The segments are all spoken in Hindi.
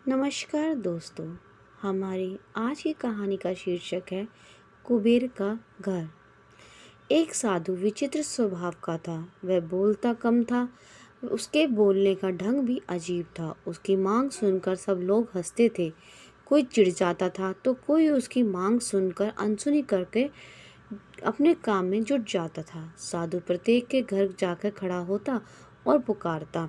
नमस्कार दोस्तों, हमारी आज की कहानी का शीर्षक है कुबेर का घर। एक साधु विचित्र स्वभाव का था। वह बोलता कम था, उसके बोलने का ढंग भी अजीब था। उसकी मांग सुनकर सब लोग हंसते थे। कोई चिढ़ जाता था तो कोई उसकी मांग सुनकर अनसुनी करके अपने काम में जुट जाता था। साधु प्रत्येक के घर जाकर खड़ा होता और पुकारता,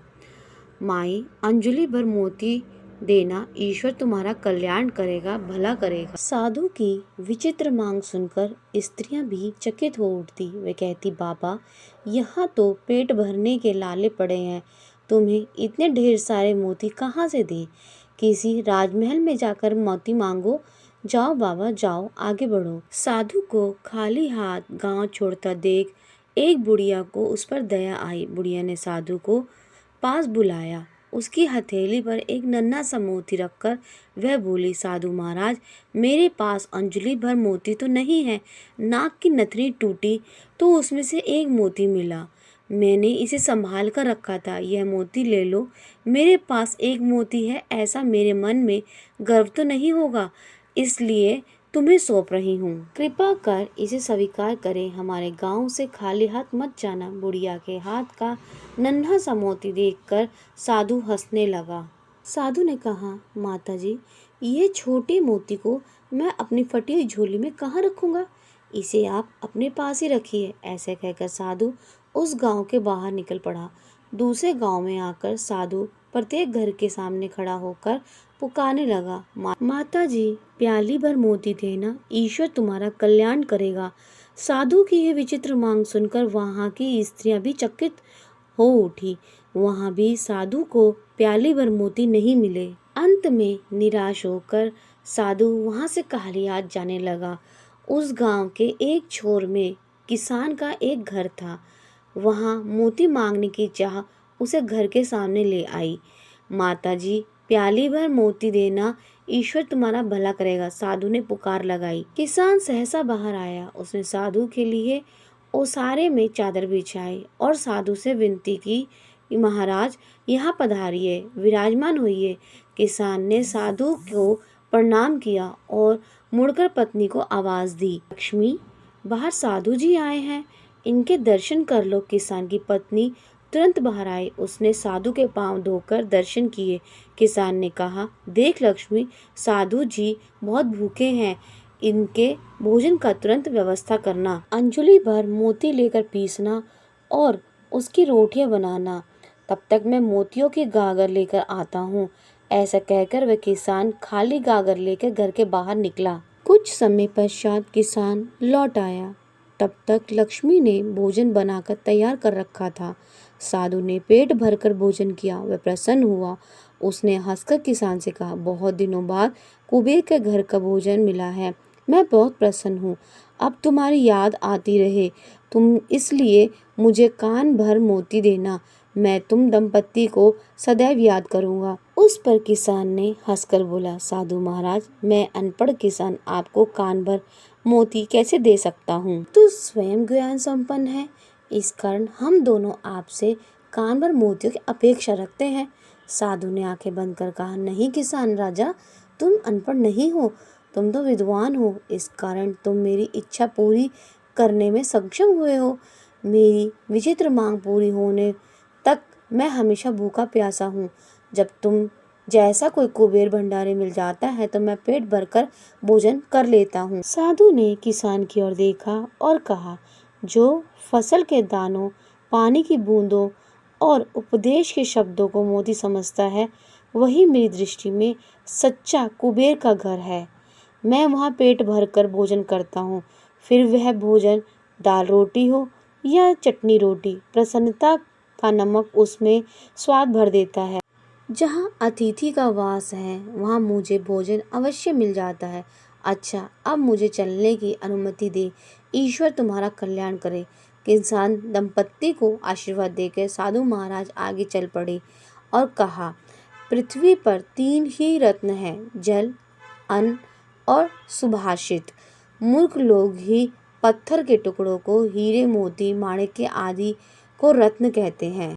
माई अंजलि भर मोती देना, ईश्वर तुम्हारा कल्याण करेगा, भला करेगा। साधु की विचित्र मांग सुनकर स्त्रियां भी चकित हो उठती। वे कहती, बाबा यहाँ तो पेट भरने के लाले पड़े हैं, तुम्हें इतने ढेर सारे मोती कहाँ से दें? किसी राजमहल में जाकर मोती मांगो। जाओ बाबा जाओ, आगे बढ़ो। साधु को खाली हाथ गांव छोड़ता देख एक बुढ़िया को उस पर दया आई। बुढ़िया ने साधु को पास बुलाया। उसकी हथेली पर एक नन्हा सा मोती रखकर वह बोली, साधु महाराज, मेरे पास अंजलि भर मोती तो नहीं है। नाक की नथनी टूटी तो उसमें से एक मोती मिला, मैंने इसे संभाल कर रखा था। यह मोती ले लो। मेरे पास एक मोती है ऐसा मेरे मन में गर्व तो नहीं होगा, इसलिए तुम्हें सौंप रही हूँ। कृपा कर इसे स्वीकार करें। हमारे गांव से खाली हाथ मत जाना। बुढ़िया के हाथ का नन्हा सा मोती देखकर साधु हंसने लगा। साधु ने कहा, माता जी, ये छोटे मोती को मैं अपनी फटी हुई झोली में कहाँ रखूंगा? इसे आप अपने पास ही रखिए। ऐसे कहकर साधु उस गांव के बाहर निकल पड़ा। दूसरे गांव में आकर साधु प्रत्येक घर के सामने खड़ा होकर पुकारने लगा, माता जी, प्याली भर मोती देना, ईश्वर तुम्हारा कल्याण करेगा। साधु की यह विचित्र मांग सुनकर वहां की स्त्रियां भी चकित हो उठी। वहां भी साधु को प्याली भर मोती नहीं मिले। अंत में निराश होकर साधु वहां से खाली हाथ जाने लगा। उस गांव के एक छोर में किसान का एक घर था। वहां मोती मांगने की चाह उसे घर के सामने ले आई। माता जी, प्याली भर मोती देना, ईश्वर तुम्हारा भला करेगा, साधु ने पुकार लगाई। किसान सहसा बाहर आया। उसने साधु के लिए ओसारे में चादर बिछाई और साधु से विनती की, महाराज यहाँ पधारिए, विराजमान होइए। किसान ने साधु को प्रणाम किया और मुड़कर पत्नी को आवाज दी, लक्ष्मी, बाहर साधु जी आए हैं, इनके दर्शन कर लो। किसान की पत्नी तुरंत बाहर आई। उसने साधु के पांव धोकर दर्शन किए। किसान ने कहा, देख लक्ष्मी, साधु जी बहुत भूखे हैं, इनके भोजन का तुरंत व्यवस्था करना। अंजलि भर मोती लेकर पीसना और उसकी रोटियां बनाना, तब तक मैं मोतियों की गागर लेकर आता हूँ। ऐसा कहकर वह किसान खाली गागर लेकर घर के बाहर निकला। कुछ समय पश्चात किसान लौट आया। तब तक लक्ष्मी ने भोजन बनाकर तैयार कर रखा था। साधु ने पेट भरकर भोजन किया। वह प्रसन्न हुआ। उसने हंसकर किसान से कहा, बहुत दिनों बाद कुबेर के घर का भोजन मिला है, मैं बहुत प्रसन्न हूँ। अब तुम्हारी याद आती रहे तुम, इसलिए मुझे कान भर मोती देना। मैं तुम दंपत्ति को सदैव याद करूंगा। उस पर किसान ने हंसकर बोला, साधु महाराज, मैं अनपढ़ किसान आपको कान भर मोती कैसे दे सकता हूँ? तो स्वयं ज्ञान संपन्न है, इस कारण हम दोनों आपसे कान भर मोतियों की अपेक्षा रखते हैं। साधु ने आंखें बंद कर कहा, नहीं किसान राजा, तुम अनपढ़ नहीं हो, तुम तो विद्वान हो, इस कारण तुम मेरी इच्छा पूरी करने में सक्षम हुए हो। मेरी विचित्र मांग पूरी होने तक मैं हमेशा भूखा प्यासा हूँ। जब तुम जैसा कोई कुबेर भंडारी मिल जाता है तो मैं पेट भरकर भोजन कर लेता हूँ। साधु ने किसान की ओर देखा और कहा, जो फसल के दानों, पानी की बूंदों और उपदेश के शब्दों को मोती समझता है, वही मेरी दृष्टि में सच्चा कुबेर का घर है। मैं वहाँ पेट भरकर भोजन करता हूँ, फिर वह भोजन दाल रोटी हो या चटनी रोटी, प्रसन्नता का नमक उसमें स्वाद भर देता है। जहाँ अतिथि का वास है वहाँ मुझे भोजन अवश्य मिल जाता है। अच्छा, अब मुझे चलने की अनुमति दे, ईश्वर तुम्हारा कल्याण करे। किसान दंपत्ति को आशीर्वाद देकर साधु महाराज आगे चल पड़े और कहा, पृथ्वी पर 3 ही रत्न हैं, जल, अन्न और सुभाषित। मूर्ख लोग ही पत्थर के टुकड़ों को हीरे, मोती, माणिक्य आदि को रत्न कहते हैं।